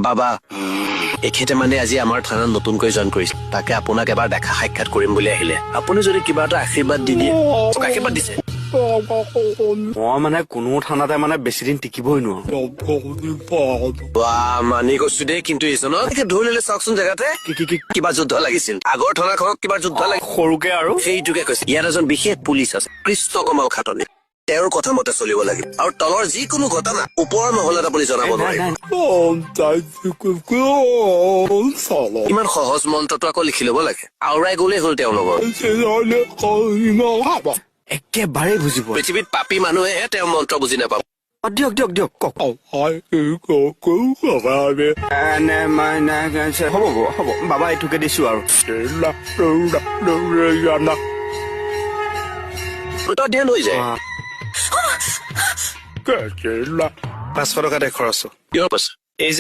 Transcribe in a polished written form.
বাবা এখেতে মানে আজি আমাৰ থানাত নতুনকৈ জইন কৰিছে তাকে আপোনাক এবাৰ দেখা সাক্ষাৎ কৰিম বুলি আহিলে আপুনি যদি কিবা এটা আশীৰ্বাদ দি দিয়ে আশীৰ্বাদ দিছে মই মানে কোনো থানাতে মানে বেছি দিন টিকিবই নোৱাৰো মানি কৈছো দেই কিন্তু এইজনক ধৰি ললে চাওকচোন জেগাতে কিবা যুদ্ধ লাগিছিল আগৰ থানাখনত কিবা যুদ্ধ লাগিছিল সৰুকে আৰু সেইটোকে কৈছে ইয়াত এজন বিশেষ পুলিচ আছে কৃষ্ণ কমল খাটনি তেওঁৰ কথা মতে চলিব লাগে আৰু তলৰ যিকোনো ঘটনা ওপৰৰ মহলাত আপুনি জনাব নোৱাৰিব ইমান সহজ মন্ত্ৰটো আকৌ লিখি ল'ব লাগে আওৰাই গলেই হ'ল তেওঁৰ লগত একেবাৰে বুজিব পৃথিৱীত পাপী মানুহেহে তেওঁৰ মন্ত্ৰ বুজি নাপাব দিয়ক দিয়ক দিয়ক কওক হ'ব হ'ব বাবা এইটোকে দিছো আৰু ধ্যান হৈ যায় 500 টকা খৰচ কিয় পাছে এই যে